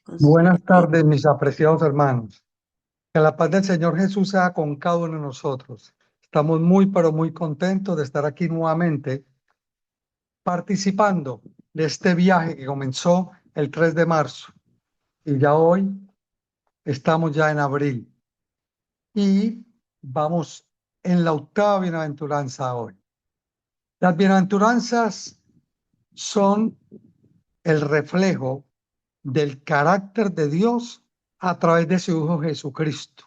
Buenas tardes, mis apreciados hermanos. Que la paz del Señor Jesús sea con cada uno de nosotros. Estamos muy, pero muy contentos de estar aquí nuevamente participando de este viaje que comenzó el 3 de marzo y ya hoy estamos ya en abril y vamos en la octava bienaventuranza hoy. Las bienaventuranzas son el reflejo del carácter de Dios a través de su Hijo Jesucristo.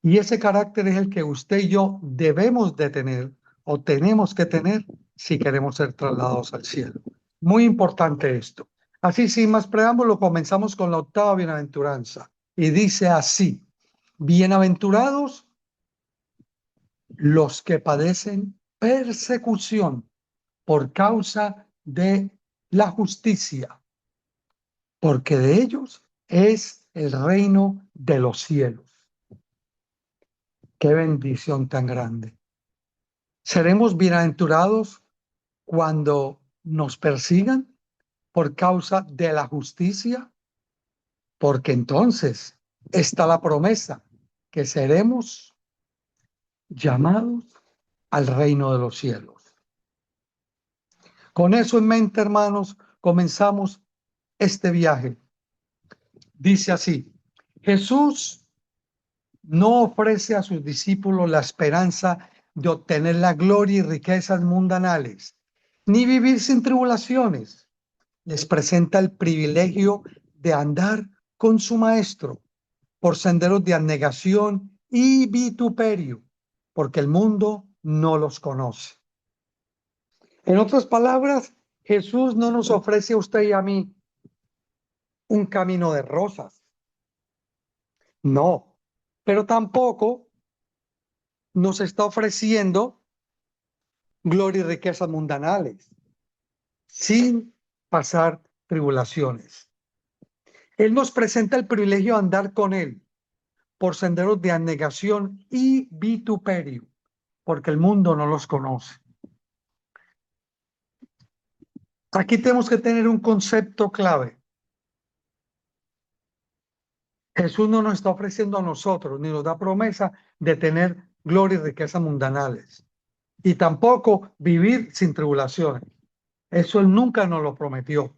Y ese carácter es el que usted y yo debemos de tener o tenemos que tener si queremos ser trasladados al cielo. Muy importante esto. Así, sin más preámbulo, comenzamos con la octava bienaventuranza. Y dice así: bienaventurados los que padecen persecución por causa de la justicia, porque de ellos es el reino de los cielos. Qué bendición tan grande. Seremos bienaventurados cuando nos persigan por causa de la justicia, porque entonces está la promesa que seremos llamados al reino de los cielos. Con eso en mente, hermanos, comenzamos este viaje. Dice así: Jesús no ofrece a sus discípulos la esperanza de obtener la gloria y riquezas mundanales, ni vivir sin tribulaciones. Les presenta el privilegio de andar con su maestro por senderos de abnegación y vituperio, porque el mundo no los conoce. En otras palabras, Jesús no nos ofrece a usted y a mí un camino de rosas, no, pero tampoco nos está ofreciendo gloria y riquezas mundanales, sin pasar tribulaciones. Él nos presenta el privilegio de andar con Él por senderos de abnegación y vituperio, porque el mundo no los conoce. Aquí tenemos que tener un concepto clave. Jesús no nos está ofreciendo a nosotros, ni nos da promesa de tener gloria y riquezas mundanales, y tampoco vivir sin tribulaciones. Eso Él nunca nos lo prometió.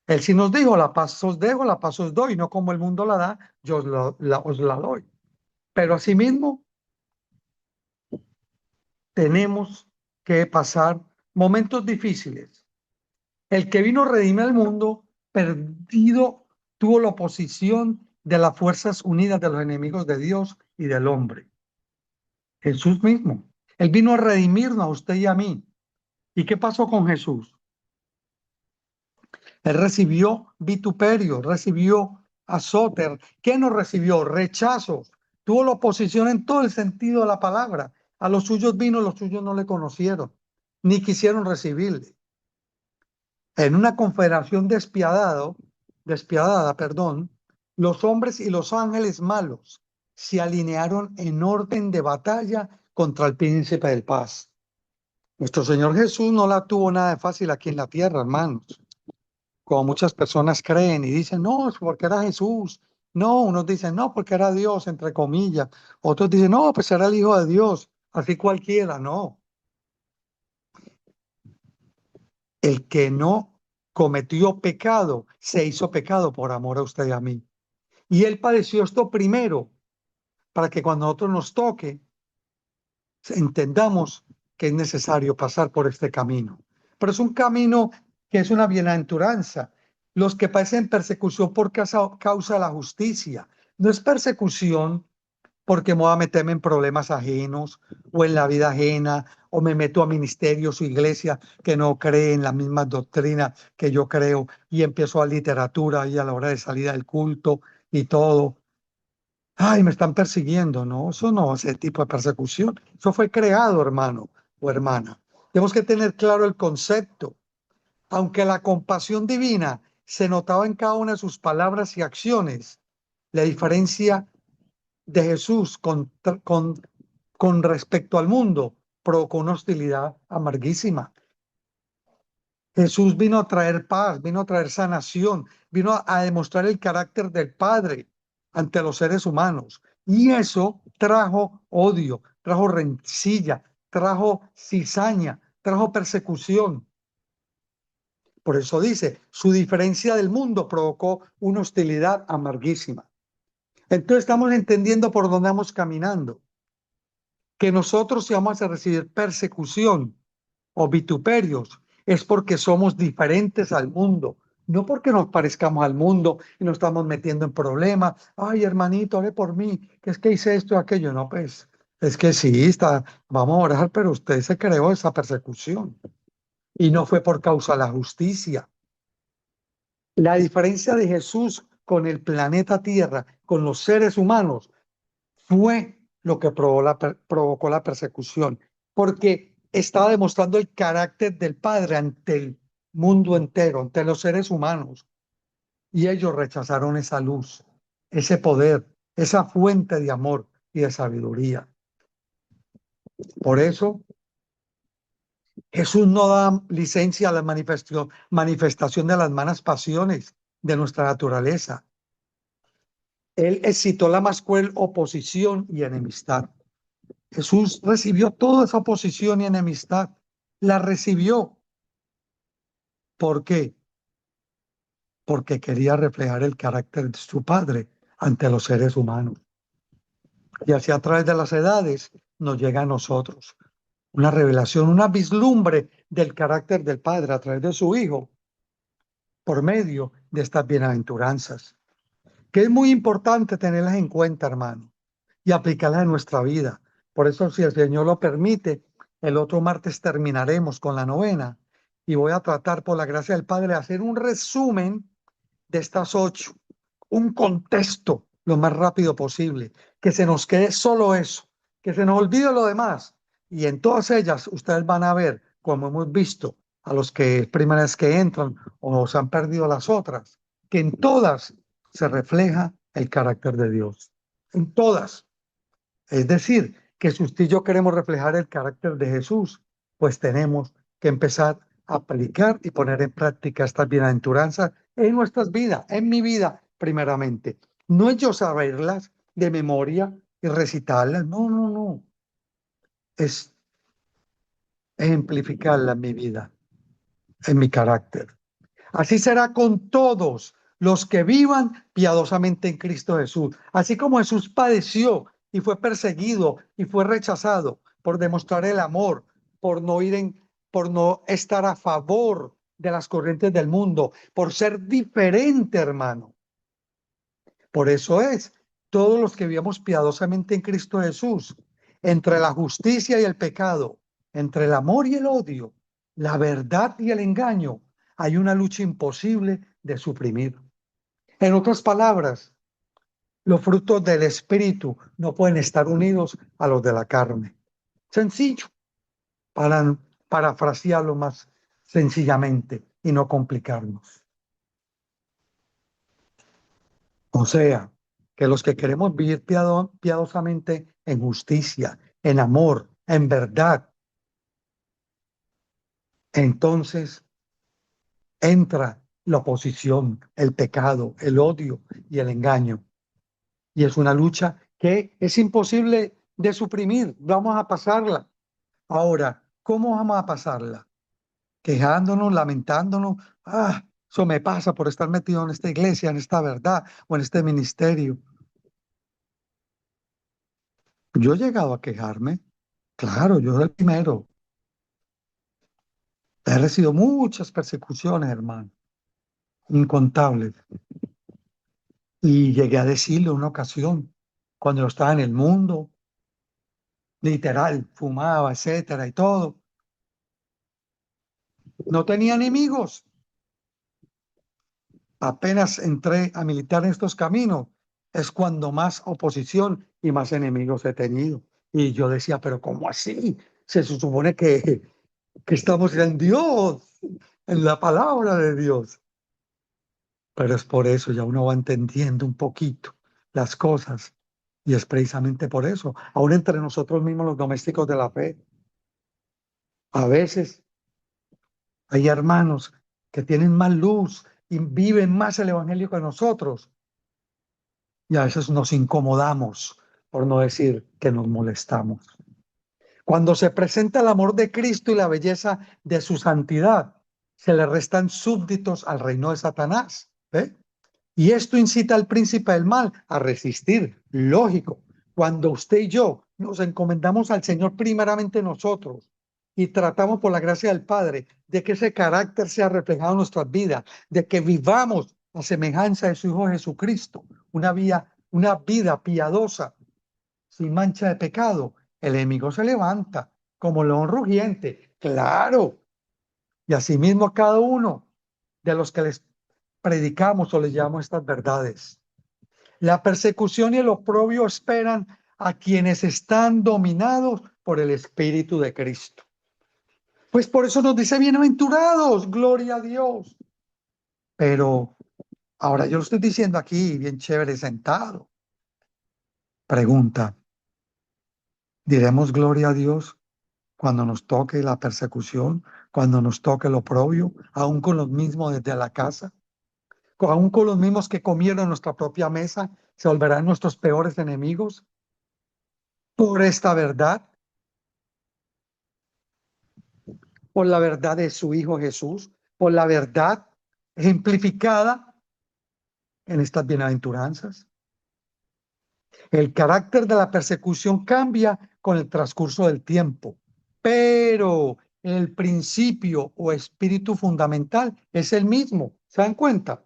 Él sí nos dijo: la paz os dejo, la paz os doy, no como el mundo la da, yo os la doy. Pero asimismo, tenemos que pasar momentos difíciles. El que vino a redimir al mundo perdido tuvo la oposición de las fuerzas unidas de los enemigos de Dios y del hombre. Jesús mismo. Él vino a redimirnos a usted y a mí. ¿Y qué pasó con Jesús? Él recibió vituperio, recibió azote. ¿Qué no recibió? Rechazo. Tuvo la oposición en todo el sentido de la palabra. A los suyos vino, los suyos no le conocieron, ni quisieron recibirle. En una confederación despiadada, los hombres y los ángeles malos se alinearon en orden de batalla contra el príncipe de paz. Nuestro Señor Jesús no la tuvo nada de fácil aquí en la tierra, hermanos. Como muchas personas creen y dicen: no, es porque era Jesús. No, unos dicen: no, porque era Dios, entre comillas. Otros dicen: no, pues era el Hijo de Dios. Así cualquiera, no. El que no cometió pecado, se hizo pecado por amor a usted y a mí. Y Él padeció esto primero, para que cuando a nosotros nos toque, entendamos que es necesario pasar por este camino. Pero es un camino que es una bienaventuranza. Los que padecen persecución por causa de la justicia. No es persecución porque me voy a meterme en problemas ajenos o en la vida ajena, o me meto a ministerios o iglesias que no creen las mismas doctrinas que yo creo, y empiezo a literatura y a la hora de salida del culto y todo. Ay, me están persiguiendo, ¿no? Eso no es ese tipo de persecución. Eso fue creado, hermano o hermana. Tenemos que tener claro el concepto. Aunque la compasión divina se notaba en cada una de sus palabras y acciones, la diferencia de Jesús con respecto al mundo provocó una hostilidad amarguísima. Jesús vino a traer paz, vino a traer sanación, vino a demostrar el carácter del Padre ante los seres humanos. Y eso trajo odio, trajo rencilla, trajo cizaña, trajo persecución. Por eso dice, su diferencia del mundo provocó una hostilidad amarguísima. Entonces estamos entendiendo por dónde vamos caminando. Que nosotros si vamos a recibir persecución o vituperios es porque somos diferentes al mundo, no porque nos parezcamos al mundo y nos estamos metiendo en problemas. Ay, hermanito, ore por mí, que es que hice esto o aquello. No, pues es que sí, está, vamos a orar, pero usted se creó esa persecución y no fue por causa de la justicia. La diferencia de Jesús con el planeta Tierra, con los seres humanos, fue lo que provocó la persecución, porque estaba demostrando el carácter del Padre ante el mundo entero, ante los seres humanos, y ellos rechazaron esa luz, ese poder, esa fuente de amor y de sabiduría. Por eso Jesús no da licencia a la manifestación de las malas pasiones de nuestra naturaleza. Él excitó la más cruel oposición y enemistad. Jesús recibió toda esa oposición y enemistad. La recibió. ¿Por qué? Porque quería reflejar el carácter de su Padre ante los seres humanos. Y así a través de las edades nos llega a nosotros una revelación, una vislumbre del carácter del Padre a través de su Hijo por medio de estas bienaventuranzas. Que es muy importante tenerlas en cuenta, hermano, y aplicarlas en nuestra vida. Por eso, si el Señor lo permite, el otro martes terminaremos con la novena y voy a tratar, por la gracia del Padre, de hacer un resumen de estas 8, un contexto lo más rápido posible, que se nos quede solo eso, que se nos olvide lo demás. Y en todas ellas ustedes van a ver, como hemos visto, a los que primera vez que entran o se han perdido las otras, que en todas se refleja el carácter de Dios. En todas. Es decir, que si usted y yo queremos reflejar el carácter de Jesús, pues tenemos que empezar a aplicar y poner en práctica estas bienaventuranzas en nuestras vidas, en mi vida primeramente. No es yo saberlas de memoria y recitarlas, no, no, no. Es ejemplificarlas en mi vida, en mi carácter. Así será con todos los que vivan piadosamente en Cristo Jesús. Así como Jesús padeció y fue perseguido y fue rechazado por demostrar el amor, por no estar a favor de las corrientes del mundo, por ser diferente, hermano. Por eso es, todos los que vivamos piadosamente en Cristo Jesús, entre la justicia y el pecado, entre el amor y el odio, la verdad y el engaño, hay una lucha imposible de suprimir. En otras palabras, los frutos del Espíritu no pueden estar unidos a los de la carne. Sencillo, para parafrasearlo más sencillamente y no complicarnos. O sea, que los que queremos vivir piadosamente en justicia, en amor, en verdad, entonces entra la oposición, el pecado, el odio y el engaño. Y es una lucha que es imposible de suprimir. Vamos a pasarla. Ahora, ¿cómo vamos a pasarla? Quejándonos, lamentándonos. Ah, eso me pasa por estar metido en esta iglesia, en esta verdad o en este ministerio. Yo he llegado a quejarme. Claro, yo soy el primero. He recibido muchas persecuciones, hermano, incontables. Y llegué a decirle una ocasión, cuando yo estaba en el mundo, literal, fumaba, etcétera, y todo. No tenía enemigos. Apenas entré a militar en estos caminos, es cuando más oposición y más enemigos he tenido. Y yo decía, pero ¿cómo así? Se supone que estamos en Dios, en la palabra de Dios. Pero es por eso, ya uno va entendiendo un poquito las cosas. Y es precisamente por eso, aún entre nosotros mismos los domésticos de la fe, a veces Hay hermanos que tienen más luz y viven más el evangelio que nosotros. Y a veces nos incomodamos, por no decir que nos molestamos. Cuando se presenta el amor de Cristo y la belleza de su santidad, se le restan súbditos al reino de Satanás. ¿Ve? Y esto incita al príncipe del mal a resistir. Lógico, cuando usted y yo nos encomendamos al Señor primeramente nosotros y tratamos por la gracia del Padre de que ese carácter sea reflejado en nuestras vidas, de que vivamos a semejanza de su Hijo Jesucristo, una vida piadosa, sin mancha de pecado, el enemigo se levanta como león rugiente. Claro, y asimismo a cada uno de los que les predicamos o les llamamos estas verdades. La persecución y el oprobio esperan a quienes están dominados por el Espíritu de Cristo. Pues por eso nos dice bienaventurados, gloria a Dios. Pero ahora yo lo estoy diciendo aquí, bien chévere, sentado. Pregunta, ¿diremos gloria a Dios cuando nos toque la persecución, cuando nos toque el oprobio, aún con los mismos desde la casa? Aún con los mismos que comieron nuestra propia mesa, se volverán nuestros peores enemigos por esta verdad, por la verdad de su Hijo Jesús, por la verdad ejemplificada en estas bienaventuranzas. El carácter de la persecución cambia con el transcurso del tiempo, pero el principio o espíritu fundamental es el mismo. ¿Se dan cuenta?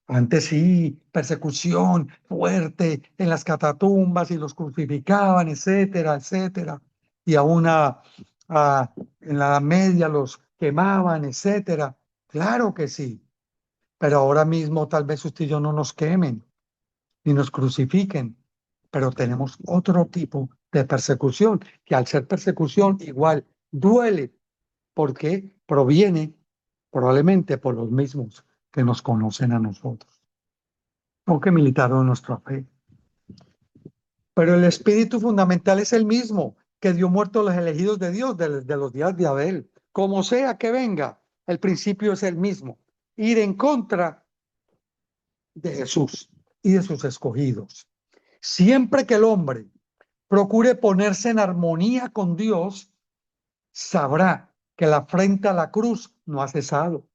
Antes sí, persecución fuerte en las catatumbas y los crucificaban, etcétera, etcétera. Y aún en la Edad Media los quemaban, etcétera. Claro que sí, pero ahora mismo tal vez usted y yo no nos quemen ni nos crucifiquen, pero tenemos otro tipo de persecución que al ser persecución igual duele porque proviene probablemente por los mismos que nos conocen a nosotros o que militaron nuestra fe. Pero el espíritu fundamental es el mismo que dio muerto a los elegidos de Dios de los días de Abel. Como sea que venga, el principio es el mismo. Ir en contra de Jesús y de sus escogidos. Siempre que el hombre procure ponerse en armonía con Dios, sabrá que la afrenta a la cruz no ha cesado.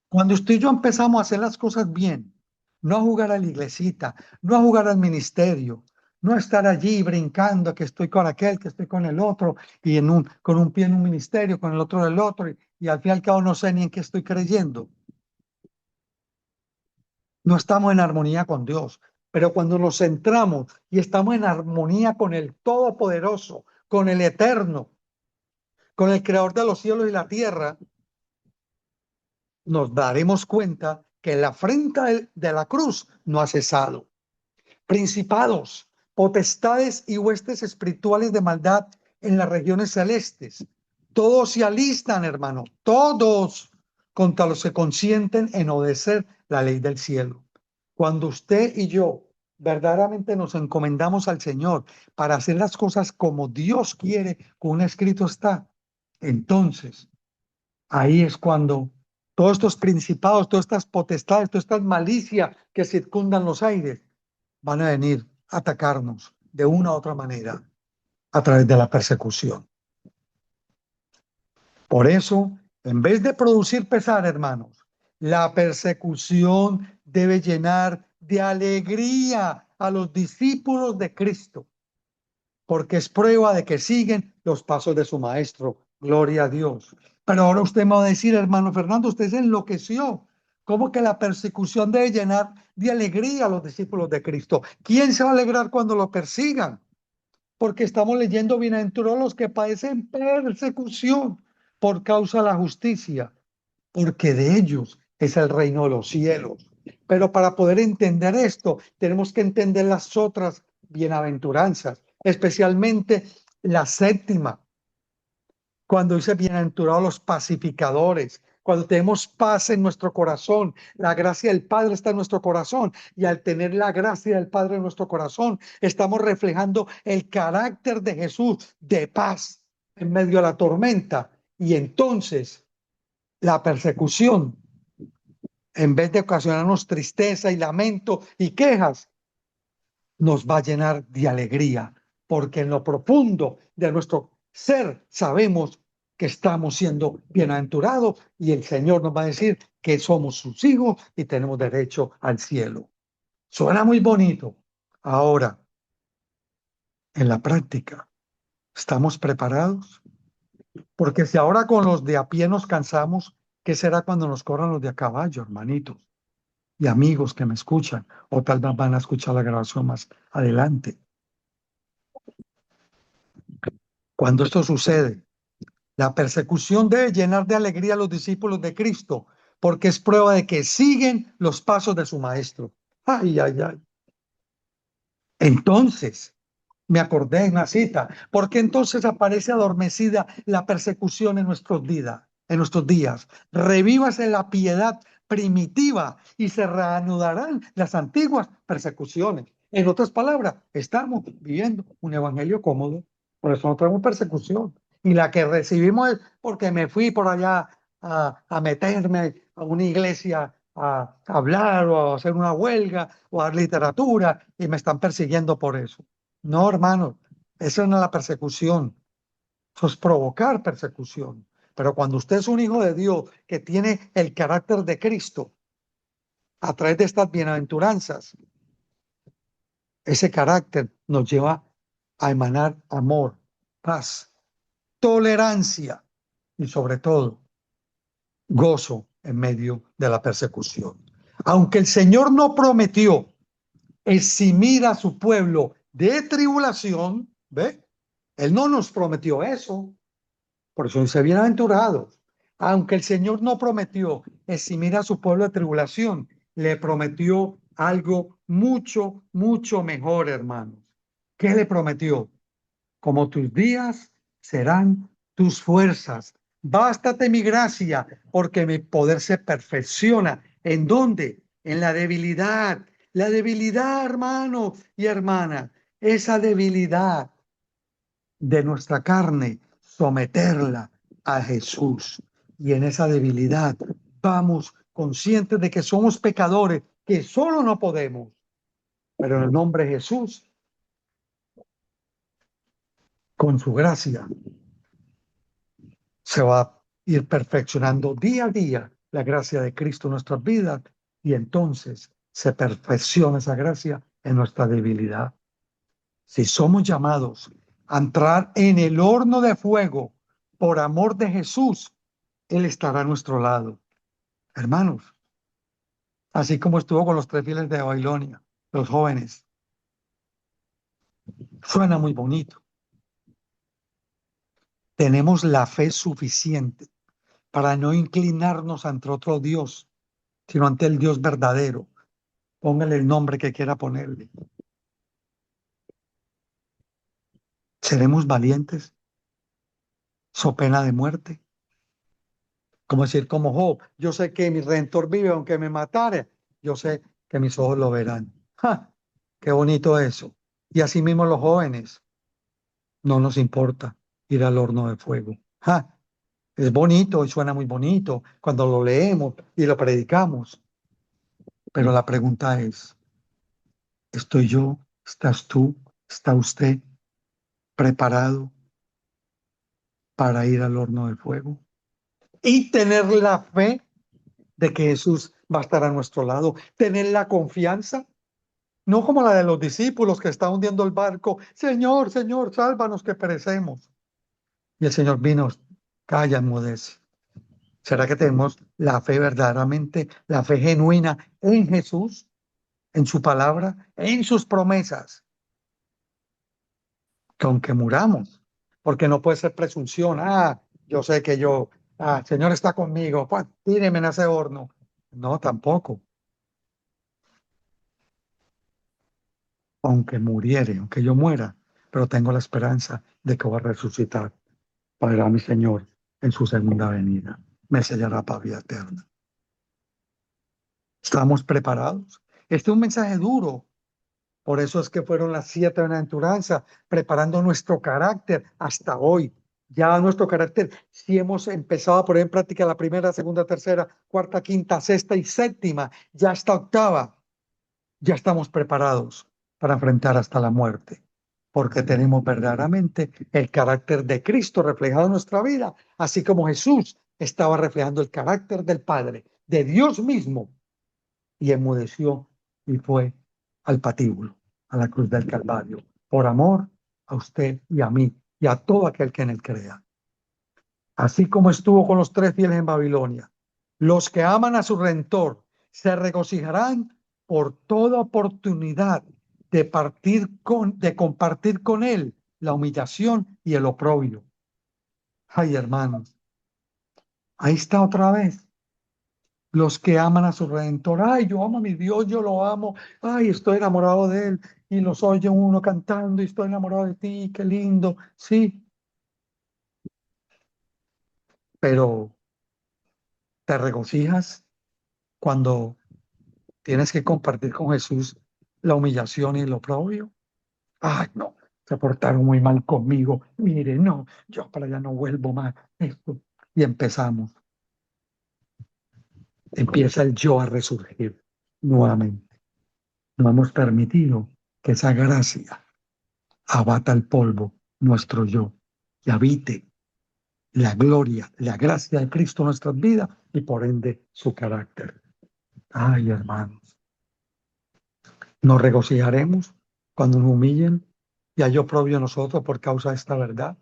Cuando usted y yo empezamos a hacer las cosas bien, no a jugar a la iglesita, no a jugar al ministerio, no a estar allí brincando que estoy con aquel, que estoy con el otro, y con un pie en un ministerio, con el otro del otro, y al fin y al cabo no sé ni en qué estoy creyendo. No estamos en armonía con Dios. Pero cuando nos centramos y estamos en armonía con el Todopoderoso, con el Eterno, con el Creador de los cielos y la tierra, nos daremos cuenta que la afrenta de la cruz no ha cesado. Principados, potestades y huestes espirituales de maldad en las regiones celestes. Todos se alistan, hermano, todos contra los que consienten en obedecer la ley del cielo. Cuando usted y yo verdaderamente nos encomendamos al Señor para hacer las cosas como Dios quiere, como un escrito está, entonces ahí es cuando todos estos principados, todas estas potestades, todas estas malicias que circundan los aires van a venir a atacarnos de una u otra manera a través de la persecución. Por eso, en vez de producir pesar, hermanos, la persecución debe llenar de alegría a los discípulos de Cristo, porque es prueba de que siguen los pasos de su maestro. Gloria a Dios. Pero ahora usted me va a decir, hermano Fernando, usted se enloqueció. ¿Cómo que la persecución debe llenar de alegría a los discípulos de Cristo? ¿Quién se va a alegrar cuando lo persigan? Porque estamos leyendo bienaventurados los que padecen persecución por causa de la justicia, porque de ellos es el reino de los cielos. Pero para poder entender esto, tenemos que entender las otras bienaventuranzas, especialmente la séptima, cuando dice bienaventurados los pacificadores, cuando tenemos paz en nuestro corazón, la gracia del Padre está en nuestro corazón y al tener la gracia del Padre en nuestro corazón, estamos reflejando el carácter de Jesús de paz en medio de la tormenta Y entonces la persecución, en vez de ocasionarnos tristeza y lamento y quejas, nos va a llenar de alegría, porque en lo profundo de nuestro ser sabemos que estamos siendo bienaventurados y el Señor nos va a decir que somos sus hijos y tenemos derecho al cielo. Suena muy bonito. Ahora, en la práctica, ¿estamos preparados? Porque si ahora con los de a pie nos cansamos, ¿qué será cuando nos corran los de a caballo, hermanitos? Y amigos que me escuchan, o tal vez van a escuchar la grabación más adelante. Cuando esto sucede, la persecución debe llenar de alegría a los discípulos de Cristo, porque es prueba de que siguen los pasos de su maestro. Ay, ay, ay. Entonces, me acordé de una cita, porque entonces aparece adormecida la persecución en nuestros días, en nuestros días. Revívase la piedad primitiva y se reanudarán las antiguas persecuciones. En otras palabras, estamos viviendo un evangelio cómodo, por eso no tenemos persecución. Y la que recibimos es porque me fui por allá a meterme a una iglesia a hablar o a hacer una huelga o a dar literatura y me están persiguiendo por eso. No, hermano, eso no es la persecución, eso es provocar persecución. Pero cuando usted es un hijo de Dios que tiene el carácter de Cristo a través de estas bienaventuranzas, ese carácter nos lleva a emanar amor, paz, tolerancia y sobre todo gozo en medio de la persecución. Aunque el Señor no prometió eximir a su pueblo de tribulación, ¿ve? Él no nos prometió eso. Por eso dice, bienaventurados. Aunque el Señor no prometió eximir a su pueblo de tribulación, le prometió algo mucho, mucho mejor, hermanos. ¿Qué le prometió? Como tus días serán tus fuerzas. Bástate mi gracia, porque mi poder se perfecciona. ¿En dónde? En la debilidad. La debilidad, hermano y hermana, esa debilidad de nuestra carne, someterla a Jesús. Y en esa debilidad vamos conscientes de que somos pecadores, que solo no podemos. Pero en el nombre de Jesús, con su gracia, se va a ir perfeccionando día a día la gracia de Cristo en nuestras vidas y entonces se perfecciona esa gracia en nuestra debilidad. Si somos llamados a entrar en el horno de fuego por amor de Jesús, Él estará a nuestro lado. Hermanos, así como estuvo con los 3 fieles de Babilonia, los jóvenes, suena muy bonito. Tenemos la fe suficiente para no inclinarnos ante otro Dios, sino ante el Dios verdadero. Póngale el nombre que quiera ponerle. ¿Seremos valientes? ¿So pena de muerte? Como decir, como Job, yo sé que mi Redentor vive, aunque me matare, yo sé que mis ojos lo verán. ¡Ja! Qué bonito eso. Y así mismo los jóvenes, no nos importa ir al horno de fuego. ¡Ja! Es bonito y suena muy bonito cuando lo leemos y lo predicamos. Pero la pregunta es, ¿estoy yo? ¿Estás tú? ¿Está usted preparado para ir al horno de fuego? Y tener la fe de que Jesús va a estar a nuestro lado, tener la confianza, no como la de los discípulos que está hundiendo el barco, Señor, Señor, sálvanos que perecemos. Y el Señor vino, calla, enmudece. ¿Será que tenemos la fe verdaderamente, la fe genuina en Jesús, en su palabra, en sus promesas? Que aunque muramos, porque no puede ser presunción, yo sé que el Señor está conmigo, pues tíreme en ese horno. No, tampoco. Aunque muriere, aunque yo muera, pero tengo la esperanza de que voy a resucitar para ir a mi Señor en su segunda venida. Me sellará para vida eterna. ¿Estamos preparados? Este es un mensaje duro. Por eso es que fueron las 7 bienaventuranzas, preparando nuestro carácter hasta hoy. ya nuestro carácter, si hemos empezado a poner en práctica la primera, segunda, tercera, cuarta, quinta, sexta y séptima, ya hasta octava, ya estamos preparados para enfrentar hasta la muerte, porque tenemos verdaderamente el carácter de Cristo reflejado en nuestra vida, así como Jesús estaba reflejando el carácter del Padre, de Dios mismo, y enmudeció y fue al patíbulo, a la cruz del Calvario, por amor a usted y a mí y a todo aquel que en él crea. Así como estuvo con los tres fieles en Babilonia, los que aman a su Redentor se regocijarán por toda oportunidad de compartir con él la humillación y el oprobio. Ay, hermanos, ahí está otra vez. Los que aman a su Redentor, ay, yo amo a mi Dios, yo lo amo, ay, estoy enamorado de él, y los oye uno cantando, y estoy enamorado de ti, qué lindo, sí, pero te regocijas cuando tienes que compartir con Jesús la humillación y el oprobio. Ay, no, se portaron muy mal conmigo, mire, no, yo para allá no vuelvo más, esto, y empezamos, empieza el yo a resurgir nuevamente. No hemos permitido que esa gracia abata el polvo nuestro yo y habite la gloria, la gracia de Cristo en nuestras vidas y por ende su carácter. Ay, hermanos, nos regocijaremos cuando nos humillen y hay oprobio en nosotros por causa de esta verdad.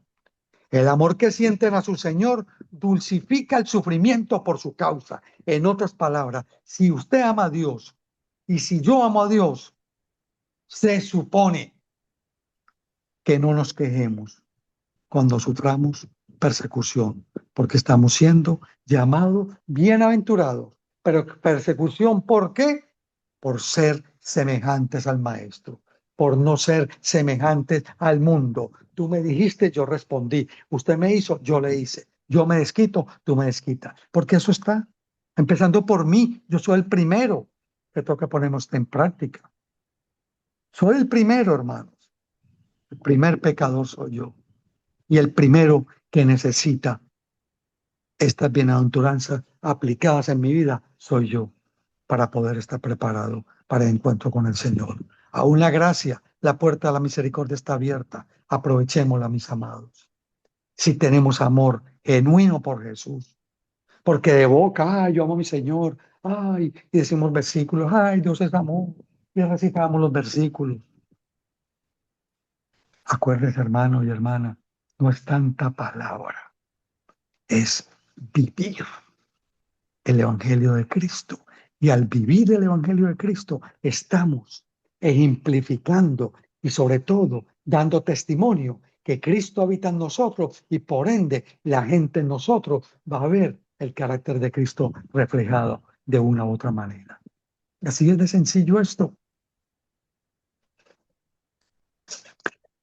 El amor que sienten a su Señor dulcifica el sufrimiento por su causa. En otras palabras, si usted ama a Dios y si yo amo a Dios, se supone que no nos quejemos cuando suframos persecución, porque estamos siendo llamados bienaventurados. Pero persecución, ¿por qué? Por ser semejantes al Maestro, por no ser semejantes al mundo. Tú me dijiste, yo respondí. Usted me hizo, yo le hice. Yo me desquito, tú me desquitas. Porque eso está. Empezando por mí, yo soy el primero que tengo que ponernos en práctica. Soy el primero, hermanos. El primer pecador soy yo. Y el primero que necesita estas bienaventuranzas aplicadas en mi vida soy yo, para poder estar preparado para el encuentro con el Señor. Aún la gracia, la puerta de la misericordia está abierta. Aprovechémosla, mis amados. Si tenemos amor genuino por Jesús, porque de boca, ay, yo amo a mi Señor, ay, y decimos versículos, ay, Dios es amor, y recitamos los versículos. Acuérdese, hermano y hermana, no es tanta palabra, es vivir el Evangelio de Cristo. Y al vivir el Evangelio de Cristo, estamos ejemplificando y sobre todo dando testimonio que Cristo habita en nosotros y por ende la gente en nosotros va a ver el carácter de Cristo reflejado de una u otra manera. Así es de sencillo esto.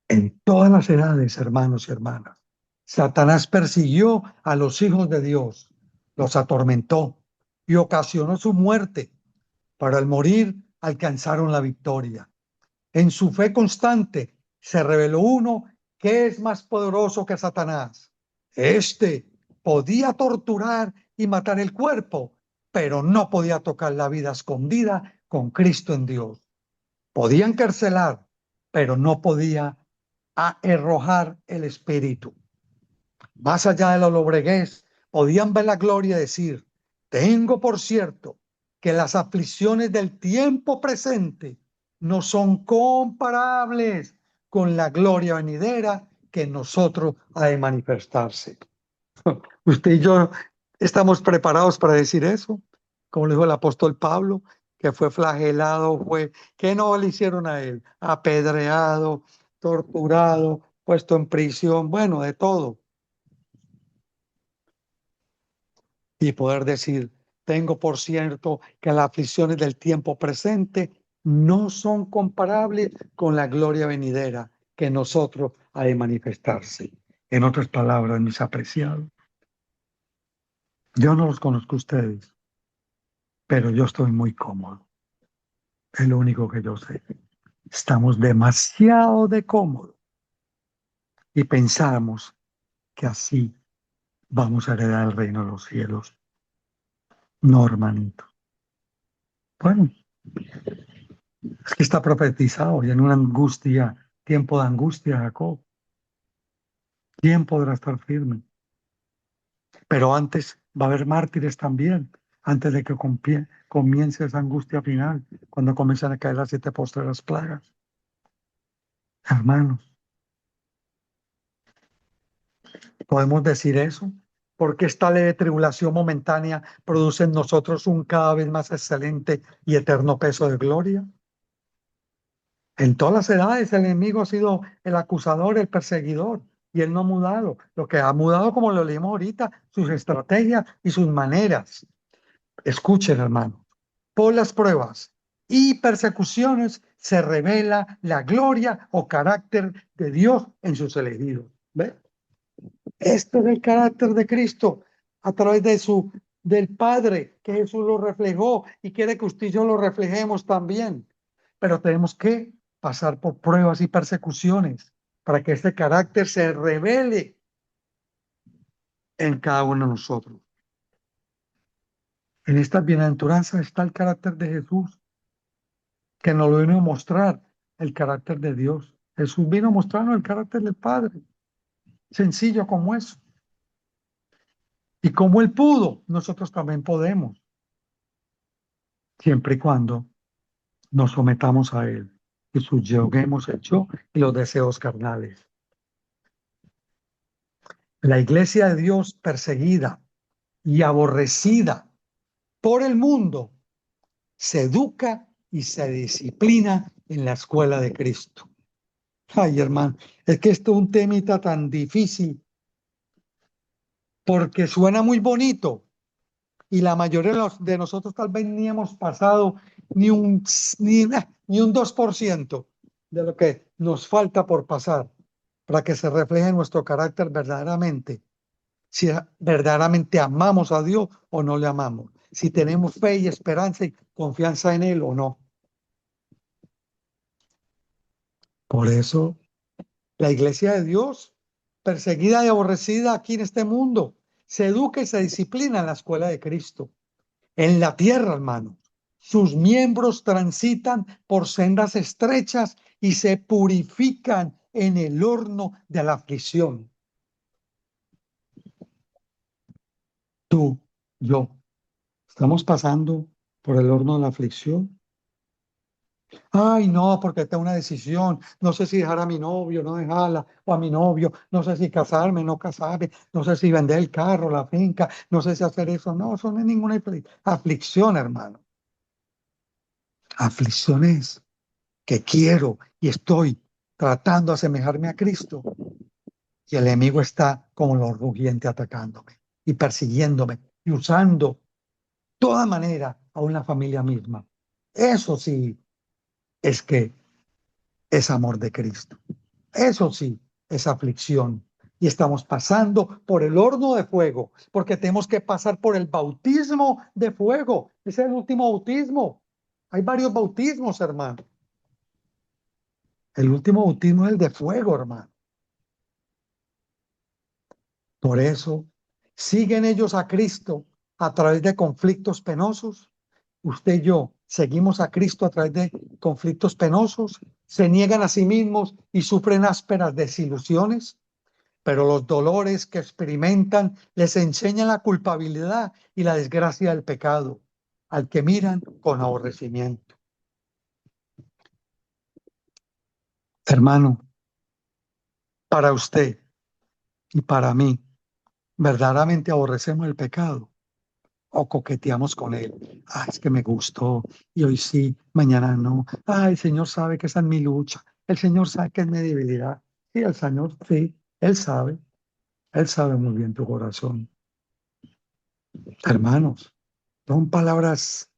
En todas las edades, hermanos y hermanas, Satanás persiguió a los hijos de Dios, los atormentó y ocasionó su muerte. Para al morir alcanzaron la victoria. En su fe constante se reveló uno que es más poderoso que Satanás. Este podía torturar y matar el cuerpo, pero no podía tocar la vida escondida con Cristo en Dios. Podía encarcelar, pero no podía arrojar el espíritu. Más allá de la lobreguez, podían ver la gloria y decir, tengo por cierto que las aflicciones del tiempo presente no son comparables con la gloria venidera que en nosotros ha de manifestarse. Usted y yo estamos preparados para decir eso, como le dijo el apóstol Pablo, que fue flagelado, ¿qué no le hicieron a él? Apedreado, torturado, puesto en prisión, bueno, de todo. Y poder decir, tengo por cierto que las aflicciones del tiempo presente no son comparables con la gloria venidera que en nosotros ha de manifestarse. En otras palabras, mis apreciados, yo no los conozco a ustedes, pero yo estoy muy cómodo. Es lo único que yo sé. Estamos demasiado de cómodo y pensamos que así vamos a heredar el reino de los cielos. No, hermanito. Bueno, es que está profetizado y en una angustia, tiempo de angustia, Jacob. ¿Quién podrá estar firme? Pero antes va a haber mártires también, antes de que comience esa angustia final, cuando comienzan a caer las 7 postreras plagas. Hermanos, ¿podemos decir eso? Porque esta leve tribulación momentánea produce en nosotros un cada vez más excelente y eterno peso de gloria. En todas las edades el enemigo ha sido el acusador, el perseguidor, y él no ha mudado. Lo que ha mudado, como lo leímos ahorita, sus estrategias y sus maneras. Escuchen, hermano, por las pruebas y persecuciones se revela la gloria o carácter de Dios en sus elegidos. ¿Ve? Este es el carácter de Cristo a través del Padre, que Jesús lo reflejó y quiere que usted y yo lo reflejemos también. Pero tenemos que pasar por pruebas y persecuciones para que este carácter se revele en cada uno de nosotros. En estas bienaventuranzas está el carácter de Jesús, que nos lo vino a mostrar, el carácter de Dios. Jesús vino a mostrarnos el carácter del Padre, sencillo como eso. Y como Él pudo, nosotros también podemos, siempre y cuando nos sometamos a Él y subyuguemos el yo y los deseos carnales. La iglesia de Dios perseguida y aborrecida por el mundo se educa y se disciplina en la escuela de Cristo. Ay, hermano, es que esto es un temita tan difícil porque suena muy bonito y la mayoría de nosotros tal vez ni hemos pasado ni un 2% de lo que nos falta por pasar para que se refleje nuestro carácter verdaderamente, si verdaderamente amamos a Dios o no le amamos, si tenemos fe y esperanza y confianza en Él o no. Por eso la iglesia de Dios, perseguida y aborrecida aquí en este mundo, se educa y se disciplina en la escuela de Cristo. En la tierra, hermano, sus miembros transitan por sendas estrechas y se purifican en el horno de la aflicción. Tú, yo, estamos pasando por el horno de la aflicción. Ay, no, porque tengo una decisión. No sé si dejar a mi novio, no dejarla, o a mi novio. No sé si casarme, no casarme. No sé si vender el carro, la finca. No sé si hacer eso. No, eso no es ninguna aflicción, hermano. Aflicción es que quiero y estoy tratando de asemejarme a Cristo. Y el enemigo está como los rugiente atacándome y persiguiéndome y usando toda manera a una familia misma. Eso sí es que es amor de Cristo. Eso sí es aflicción. Y estamos pasando por el horno de fuego, porque tenemos que pasar por el bautismo de fuego. Ese es el último bautismo. Hay varios bautismos, hermano. El último bautismo es el de fuego, hermano. Por eso, siguen ellos a Cristo a través de conflictos penosos. Usted y yo seguimos a Cristo a través de conflictos penosos, se niegan a sí mismos y sufren ásperas desilusiones, pero los dolores que experimentan les enseñan la culpabilidad y la desgracia del pecado, al que miran con aborrecimiento. Hermano, para usted y para mí, verdaderamente aborrecemos el pecado o coqueteamos con él. Ah, es que me gustó y hoy sí, mañana no. Ah, el Señor sabe que esa es mi lucha. El Señor sabe que es mi debilidad. Sí, el Señor, sí, Él sabe. Él sabe muy bien tu corazón. Hermanos, son palabras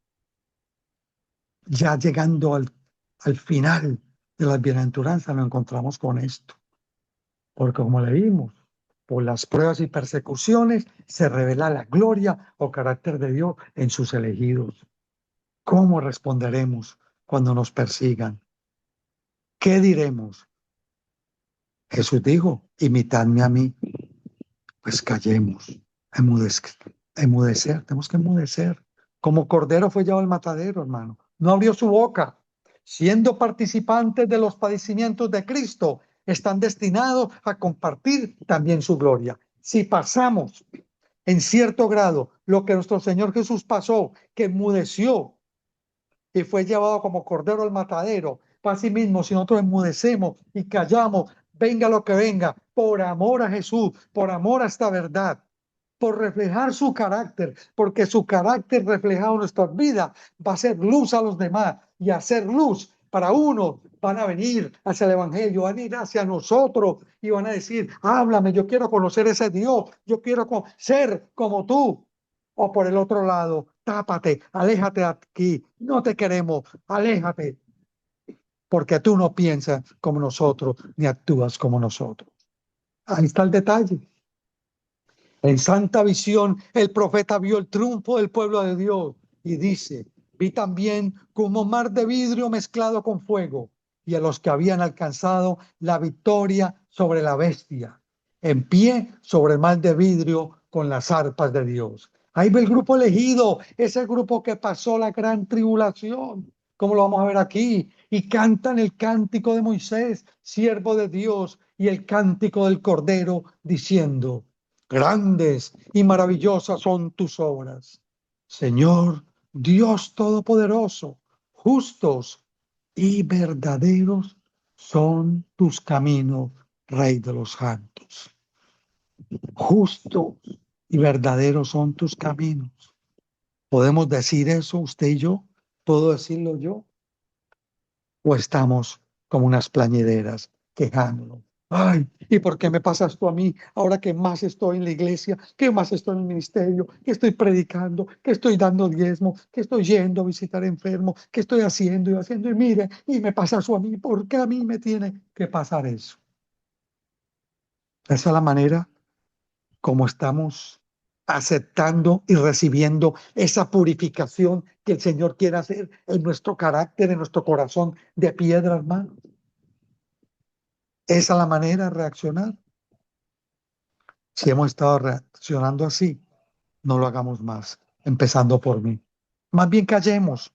ya llegando al final de las bienaventuranzas, nos encontramos con esto. Porque como leímos, por las pruebas y persecuciones se revela la gloria o carácter de Dios en sus elegidos. ¿Cómo responderemos cuando nos persigan? ¿Qué diremos? Jesús dijo, imitadme a mí. Pues callemos, emudecer, tenemos que emudecer. Como cordero fue llevado al matadero, hermano. No abrió su boca. Siendo participantes de los padecimientos de Cristo, están destinados a compartir también su gloria. Si pasamos en cierto grado lo que nuestro Señor Jesús pasó, que enmudeció y fue llevado como cordero al matadero, para sí mismo, si nosotros enmudecemos y callamos, venga lo que venga, por amor a Jesús, por amor a esta verdad, por reflejar su carácter, porque su carácter reflejado en nuestras vidas va a ser luz a los demás y hacer luz para uno. Van a venir hacia el Evangelio, van a ir hacia nosotros y van a decir, háblame, yo quiero conocer ese Dios, yo quiero ser como tú. O por el otro lado, tápate, aléjate de aquí, no te queremos, aléjate, porque tú no piensas como nosotros ni actúas como nosotros. Ahí está el detalle. En santa visión, el profeta vio el triunfo del pueblo de Dios y dice, vi también como mar de vidrio mezclado con fuego y a los que habían alcanzado la victoria sobre la bestia, en pie sobre el mar de vidrio con las arpas de Dios. Ahí ve el grupo elegido, ese grupo que pasó la gran tribulación, como lo vamos a ver aquí, y cantan el cántico de Moisés, siervo de Dios, y el cántico del Cordero, diciendo, grandes y maravillosas son tus obras, Señor Dios Todopoderoso, justos y verdaderos son tus caminos, Rey de los santos. Justos y verdaderos son tus caminos. ¿Podemos decir eso usted y yo? ¿Puedo decirlo yo? ¿O estamos como unas plañideras quejándonos? Ay, ¿y por qué me pasa esto a mí ahora que más estoy en la iglesia, que más estoy en el ministerio, que estoy predicando, que estoy dando diezmo, que estoy yendo a visitar enfermos, que estoy haciendo y haciendo? Y mire, y me pasa eso a mí, ¿por qué a mí me tiene que pasar eso? Esa es la manera como estamos aceptando y recibiendo esa purificación que el Señor quiere hacer en nuestro carácter, en nuestro corazón de piedra, hermano. Esa es la manera de reaccionar. Si hemos estado reaccionando así, no lo hagamos más, empezando por mí. Más bien callemos,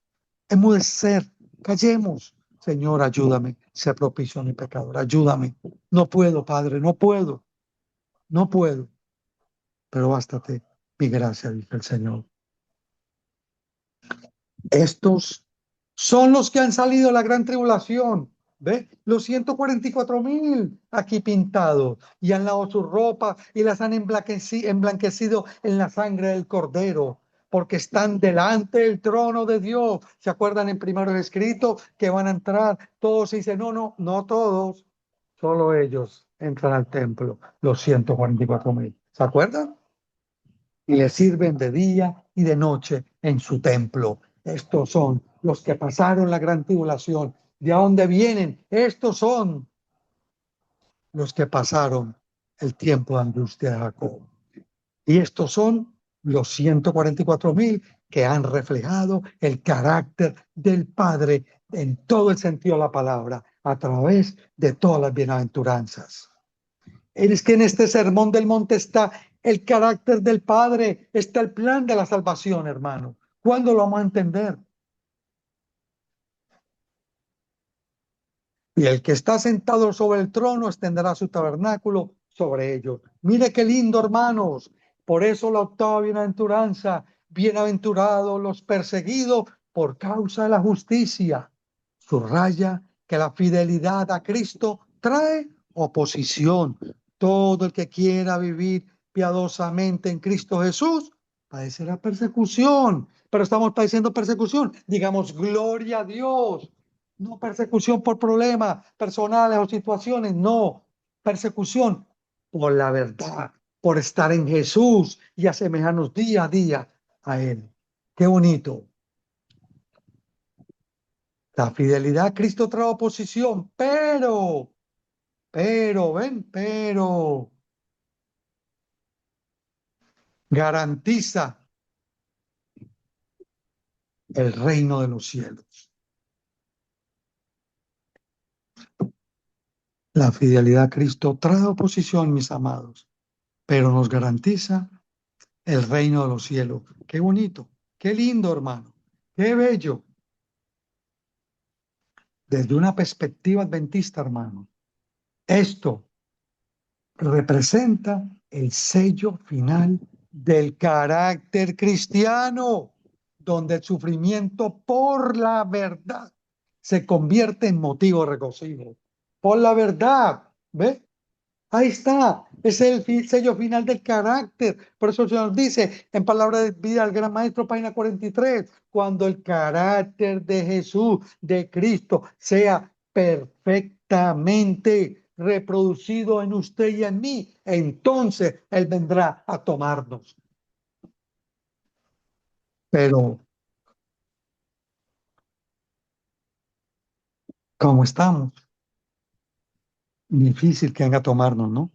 enmudecer, callemos. Señor, ayúdame, sé propicio a mi pecador, ayúdame. No puedo, Padre, no puedo, no puedo, pero bástate mi gracia, dice el Señor. Estos son los que han salido de la gran tribulación. ¿Ve? Los 144.000 aquí pintados y han lavado su ropa y las han emblanquecido en la sangre del Cordero, porque están delante del trono de Dios. ¿Se acuerdan en primero escrito que van a entrar todos? Y dicen, no, no, no todos, solo ellos entran al templo, los 144.000. ¿Se acuerdan? Y le sirven de día y de noche en su templo. Estos son los que pasaron la gran tribulación. ¿De dónde vienen? Estos son los que pasaron el tiempo de angustia de Jacob. Y estos son los 144.000 que han reflejado el carácter del Padre en todo el sentido de la palabra, a través de todas las bienaventuranzas. Es que en este sermón del monte está el carácter del Padre, está el plan de la salvación, hermano. ¿Cuándo lo vamos a entender? Y el que está sentado sobre el trono extenderá su tabernáculo sobre ellos. Mire qué lindo, hermanos. Por eso la octava bienaventuranza, bienaventurados los perseguidos por causa de la justicia. Subraya que la fidelidad a Cristo trae oposición. Todo el que quiera vivir piadosamente en Cristo Jesús padecerá persecución. Pero estamos padeciendo persecución. Digamos, gloria a Dios. No persecución por problemas personales o situaciones, no. Persecución por la verdad, por estar en Jesús y asemejarnos día a día a Él. Qué bonito. La fidelidad a Cristo trae oposición, pero, garantiza el reino de los cielos. La fidelidad a Cristo trae oposición, mis amados, pero nos garantiza el reino de los cielos. Qué bonito, qué lindo, hermano, qué bello. Desde una perspectiva adventista, hermano, esto representa el sello final del carácter cristiano, donde el sufrimiento por la verdad se convierte en motivo de regocijo. Por la verdad, ¿ves? Ahí está, es el sello final del carácter. Por eso se nos dice en Palabra de Vida al Gran Maestro, página 43, cuando el carácter de Jesús, de Cristo, sea perfectamente reproducido en usted y en mí, entonces Él vendrá a tomarnos. Pero, ¿cómo estamos? Difícil que venga a tomarnos, ¿no?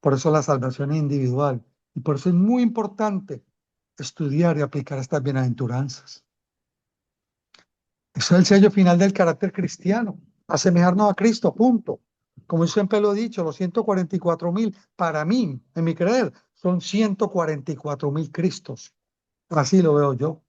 Por eso la salvación es individual. Y por eso es muy importante estudiar y aplicar estas bienaventuranzas. Eso es el sello final del carácter cristiano, asemejarnos a Cristo, punto. Como yo siempre lo he dicho, los 144.000, para mí, en mi creer, son 144.000 Cristos. Así lo veo yo.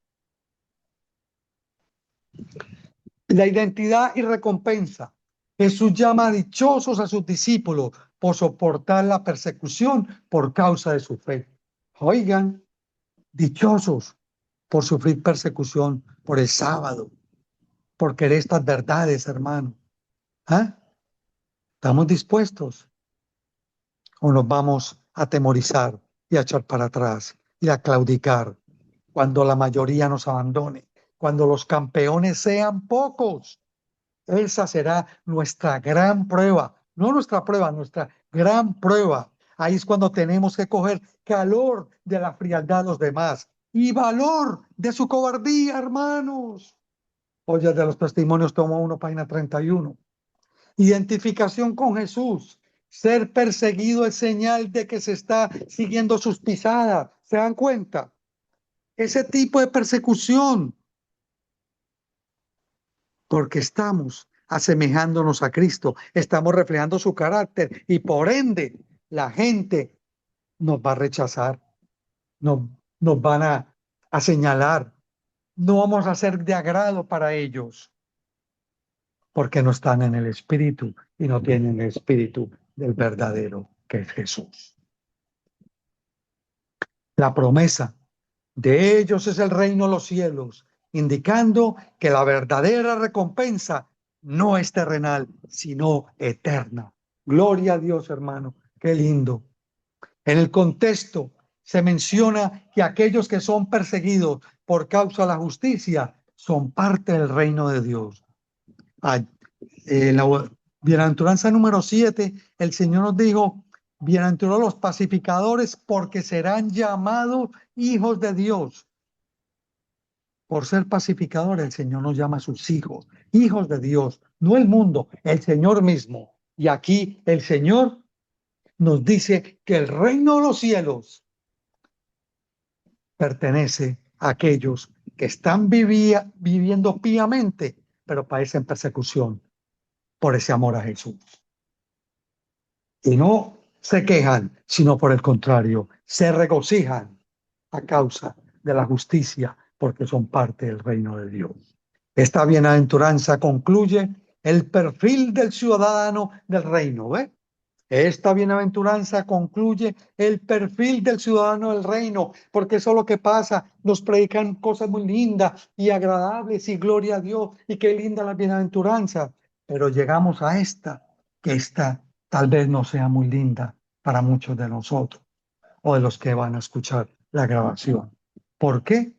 La identidad y recompensa. Jesús llama dichosos a sus discípulos por soportar la persecución por causa de su fe. Oigan, dichosos por sufrir persecución por el sábado, por querer estas verdades, hermano. ¿Ah? ¿Estamos dispuestos o nos vamos a atemorizar y a echar para atrás y a claudicar cuando la mayoría nos abandone, cuando los campeones sean pocos? Esa será nuestra gran prueba, no nuestra prueba, nuestra gran prueba. Ahí es cuando tenemos que coger calor de la frialdad de los demás y valor de su cobardía, hermanos. Oye, de los testimonios, tomo uno, página 31. Identificación con Jesús. Ser perseguido es señal de que se está siguiendo sus pisadas. ¿Se dan cuenta? Ese tipo de persecución, porque estamos asemejándonos a Cristo, estamos reflejando su carácter y por ende la gente nos va a rechazar, nos, nos van a señalar, no vamos a ser de agrado para ellos porque no están en el Espíritu y no tienen el Espíritu del verdadero que es Jesús. La promesa de ellos es el reino de los cielos, indicando que la verdadera recompensa no es terrenal, sino eterna. Gloria a Dios, hermano. Qué lindo. En el contexto se menciona que aquellos que son perseguidos por causa de la justicia son parte del reino de Dios. La bienaventuranza número 7, el Señor nos dijo, bienaventurados los pacificadores porque serán llamados hijos de Dios. Por ser pacificadores, el Señor nos llama a sus hijos, hijos de Dios, no el mundo, el Señor mismo. Y aquí el Señor nos dice que el reino de los cielos pertenece a aquellos que están viviendo piamente, pero padecen persecución por ese amor a Jesús. Y no se quejan, sino por el contrario, se regocijan a causa de la justicia, porque son parte del reino de Dios. Esta bienaventuranza concluye el perfil del ciudadano del reino, ¿ve? Esta bienaventuranza concluye el perfil del ciudadano del reino, porque eso es lo que pasa. Nos predican cosas muy lindas y agradables y gloria a Dios y qué linda la bienaventuranza. Pero llegamos a que esta tal vez no sea muy linda para muchos de nosotros o de los que van a escuchar la grabación. ¿Por qué?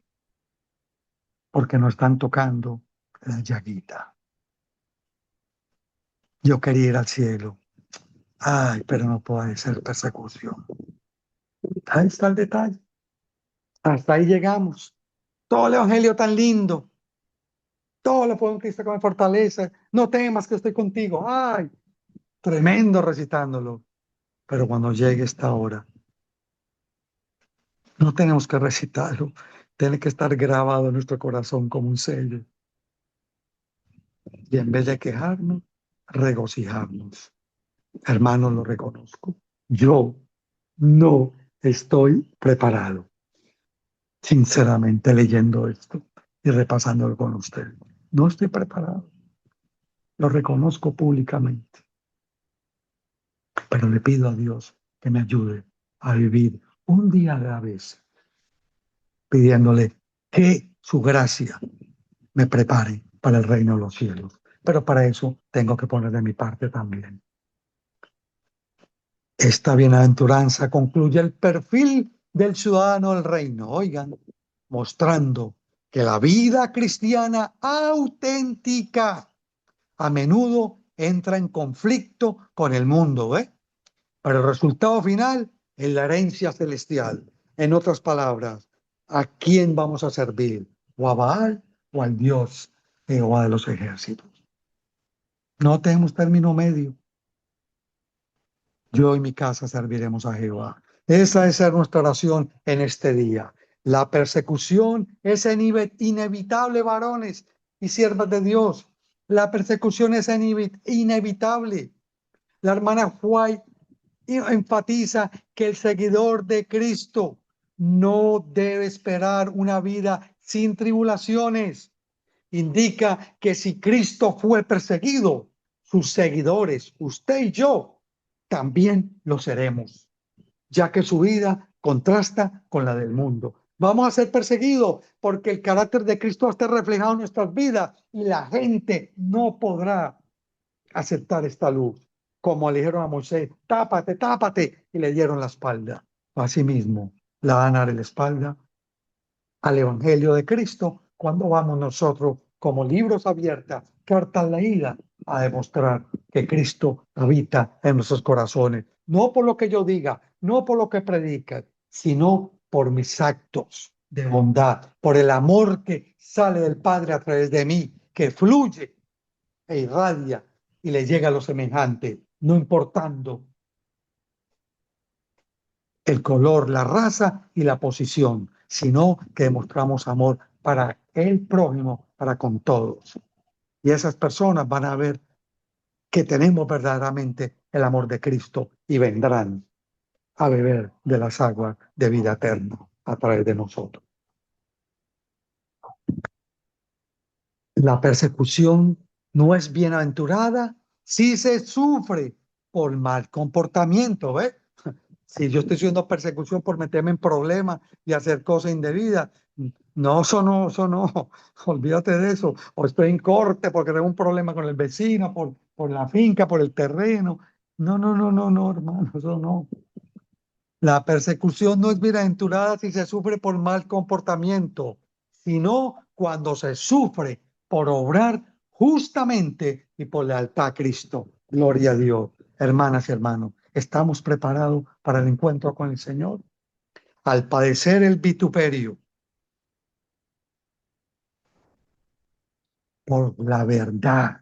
Porque nos están tocando la llaguita. Yo quería ir al cielo. Ay, pero no puede ser persecución. Ahí está el detalle. Hasta ahí llegamos. Todo el evangelio tan lindo. Todo lo puedo en Cristo que me fortalece. No temas que estoy contigo. Ay, tremendo recitándolo. Pero cuando llegue esta hora, no tenemos que recitarlo. Tiene que estar grabado en nuestro corazón como un sello. Y en vez de quejarnos, regocijarnos. Hermanos, lo reconozco. Yo No estoy preparado, sinceramente, leyendo esto y repasándolo con usted. No estoy preparado, lo reconozco públicamente, pero le pido a Dios que me ayude a vivir un día a la vez, pidiéndole que su gracia me prepare para el reino de los cielos. Pero para eso tengo que poner de mi parte también. Esta bienaventuranza concluye el perfil del ciudadano del reino, oigan, mostrando que la vida cristiana auténtica a menudo entra en conflicto con el mundo, ¿eh? Pero el resultado final es la herencia celestial. En otras palabras, ¿a quién vamos a servir? ¿O a Baal o al Dios Jehová de los ejércitos? No tenemos término medio. Yo y mi casa serviremos a Jehová. Esa debe ser nuestra oración en este día. La persecución es inevitable, varones y siervas de Dios. La persecución es inevitable. La hermana White enfatiza que el seguidor de Cristo no debe esperar una vida sin tribulaciones. Indica que si Cristo fue perseguido, sus seguidores, usted y yo, también lo seremos, ya que su vida contrasta con la del mundo. Vamos a ser perseguidos porque el carácter de Cristo está reflejado en nuestras vidas y la gente no podrá aceptar esta luz. Como le dijeron a Moisés, tápate, tápate, y le dieron la espalda. Asimismo, la van a dar la espalda al Evangelio de Cristo cuando vamos nosotros como libros abiertas, cartas leídas, a demostrar que Cristo habita en nuestros corazones. No por lo que yo diga, no por lo que predica, sino por mis actos de bondad, por el amor que sale del Padre a través de mí, que fluye e irradia y le llega a los semejantes, no importando el color, la raza y la posición, sino que demostramos amor para el prójimo, para con todos. Y esas personas van a ver que tenemos verdaderamente el amor de Cristo y vendrán a beber de las aguas de vida eterna a través de nosotros. La persecución no es bienaventurada si se sufre por mal comportamiento, ¿ves? Si yo estoy haciendo persecución por meterme en problemas y hacer cosas indebidas, no, eso no, olvídate de eso. O estoy en corte porque tengo un problema con el vecino, por la finca, por el terreno. No, no, no, no, no, hermano, eso no. La persecución no es bienaventurada si se sufre por mal comportamiento, sino cuando se sufre por obrar justamente y por lealtad a Cristo. Gloria a Dios. Hermanas y hermanos, ¿estamos preparados para el encuentro con el Señor? Al padecer el vituperio por la verdad.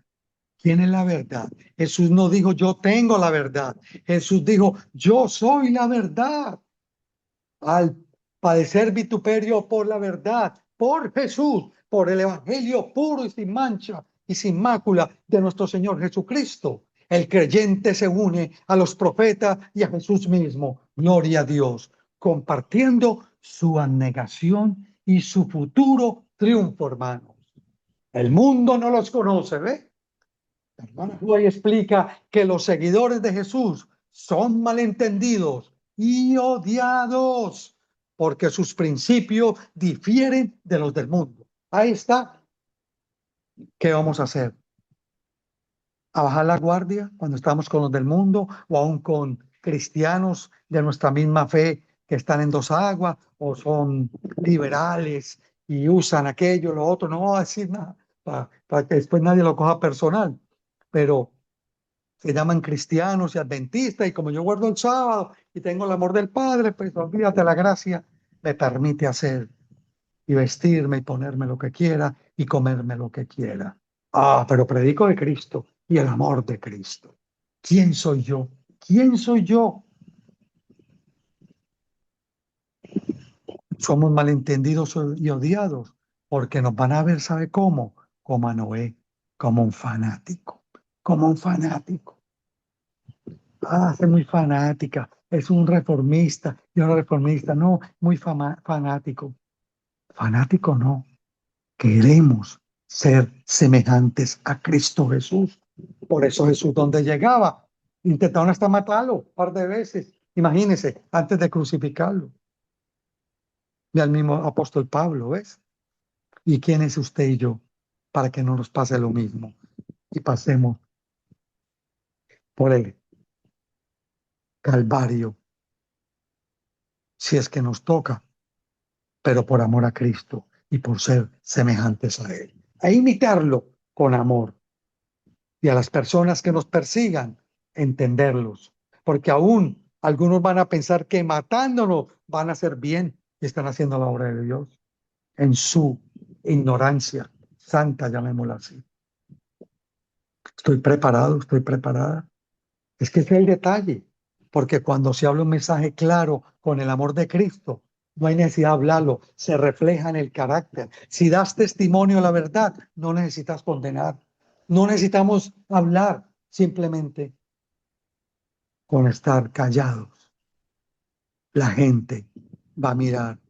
¿Quién es la verdad? Jesús no dijo yo tengo la verdad. Jesús dijo yo soy la verdad. Al padecer vituperio por la verdad, por Jesús, por el evangelio puro y sin mancha y sin mácula de nuestro Señor Jesucristo. El creyente se une a los profetas y a Jesús mismo, gloria a Dios, compartiendo su abnegación y su futuro triunfo, hermanos. El mundo no los conoce, ¿ve? La hermana Juárez explica que los seguidores de Jesús son malentendidos y odiados porque sus principios difieren de los del mundo. Ahí está. ¿Qué vamos a hacer? ¿A bajar la guardia cuando estamos con los del mundo o aún con cristianos de nuestra misma fe que están en dos aguas o son liberales y usan aquello, lo otro? No voy a decir nada para que después nadie lo coja personal, pero se llaman cristianos y adventistas, y como yo guardo el sábado y tengo el amor del Padre, pues olvídate, la gracia me permite hacer y vestirme y ponerme lo que quiera y comerme lo que quiera. Ah, pero predico de Cristo y el amor de Cristo. ¿Quién soy yo? ¿Quién soy yo? Somos malentendidos y odiados porque nos van a ver, ¿sabe cómo? Como a Noé, como un fanático, como un fanático. Ah, es muy fanática, es un reformista, yo no reformista, no, muy fanático. Fanático no, queremos ser semejantes a Cristo Jesús. Por eso Jesús, donde llegaba, intentaron hasta matarlo un par de veces. Imagínense, antes de crucificarlo. Y al mismo apóstol Pablo, ¿ves? ¿Y quién es usted y yo para que no nos pase lo mismo y pasemos por el Calvario, si es que nos toca, pero por amor a Cristo y por ser semejantes a Él? E imitarlo con amor. Y a las personas que nos persigan, entenderlos. Porque aún algunos van a pensar que matándonos van a hacer bien y están haciendo la obra de Dios en su ignorancia santa, llamémosla así. Estoy preparado, estoy preparada. Es que ese es el detalle, porque cuando se habla un mensaje claro con el amor de Cristo, no hay necesidad de hablarlo, se refleja en el carácter. Si das testimonio de la verdad, no necesitas condenar, no necesitamos hablar, simplemente con estar callados. La gente va a mirar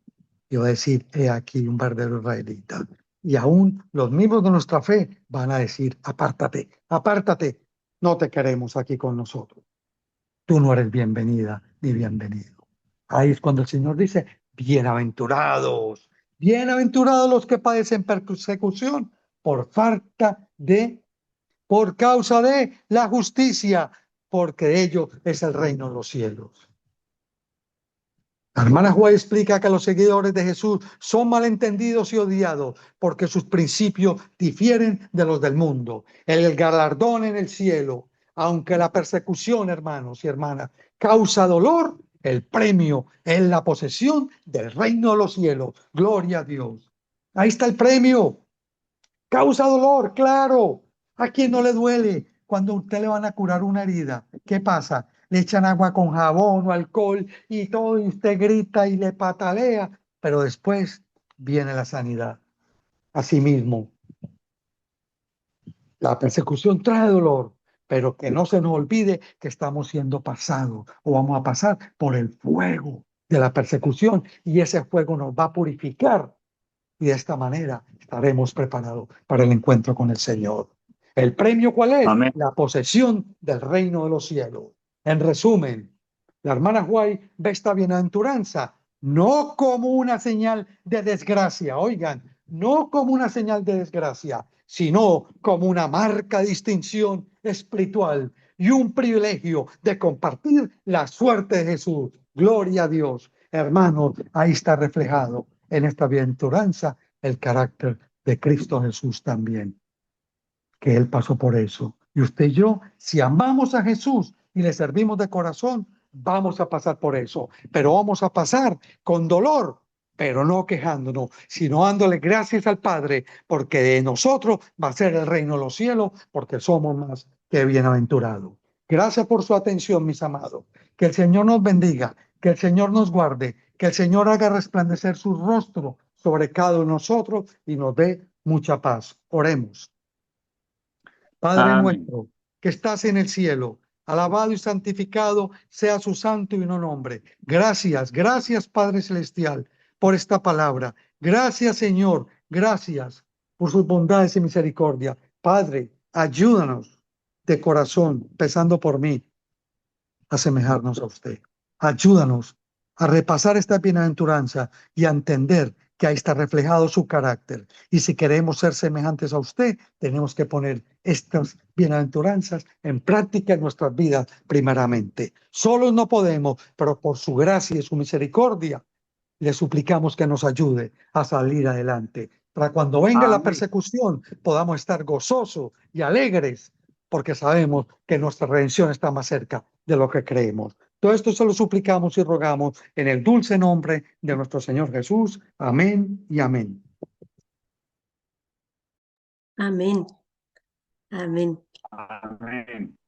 y va a decir, he aquí un verdadero israelita. Y aún los mismos de nuestra fe van a decir, apártate, apártate, no te queremos aquí con nosotros. Tú no eres bienvenida ni bienvenido. Ahí es cuando el Señor dice, bienaventurados, bienaventurados los que padecen persecución por falta de, por causa de la justicia, porque de ello es el reino de los cielos. La hermana Juárez explica que los seguidores de Jesús son malentendidos y odiados porque sus principios difieren de los del mundo. El galardón en el cielo, aunque la persecución, hermanos y hermanas, causa dolor, el premio es la posesión del reino de los cielos. Gloria a Dios. Ahí está el premio. Causa dolor, claro. ¿A quién no le duele cuando a usted le van a curar una herida? ¿Qué pasa? Le echan agua con jabón o alcohol y todo, y usted grita y le patalea, pero después viene la sanidad. Asimismo, la persecución trae dolor, pero que no se nos olvide que estamos siendo pasados o vamos a pasar por el fuego de la persecución y ese fuego nos va a purificar y de esta manera estaremos preparados para el encuentro con el Señor. ¿El premio cuál es? Amén. La posesión del reino de los cielos. En resumen, la hermana White ve esta bienaventuranza no como una señal de desgracia, oigan, no como una señal de desgracia, sino como una marca de distinción espiritual y un privilegio de compartir la suerte de Jesús. Gloria a Dios. Hermanos, ahí está reflejado en esta bienaventuranza el carácter de Cristo Jesús también, que Él pasó por eso. Y usted y yo, si amamos a Jesús y le servimos de corazón, vamos a pasar por eso, pero vamos a pasar con dolor, pero no quejándonos, sino dándole gracias al Padre, porque de nosotros va a ser el reino de los cielos, porque somos más que bienaventurados. Gracias por su atención, mis amados. Que el Señor nos bendiga, que el Señor nos guarde, que el Señor haga resplandecer su rostro sobre cada uno de nosotros y nos dé mucha paz. Oremos. Padre Amén. nuestro, que estás en el cielo, alabado y santificado sea su santo y no nombre. Gracias, gracias Padre Celestial por esta palabra. Gracias Señor, gracias por sus bondades y misericordia. Padre, ayúdanos de corazón, empezando por mí, a asemejarnos a usted. Ayúdanos a repasar esta bienaventuranza y a entender que ahí está reflejado su carácter. Y si queremos ser semejantes a usted, tenemos que poner estas bienaventuranzas en práctica en nuestras vidas primeramente. Solos no podemos, pero por su gracia y su misericordia, le suplicamos que nos ayude a salir adelante. Para cuando venga la Amén. persecución, podamos estar gozosos y alegres, porque sabemos que nuestra redención está más cerca de lo que creemos. Todo esto se lo suplicamos y rogamos en el dulce nombre de nuestro Señor Jesús. Amén y amén. Amén. Amén. Amén.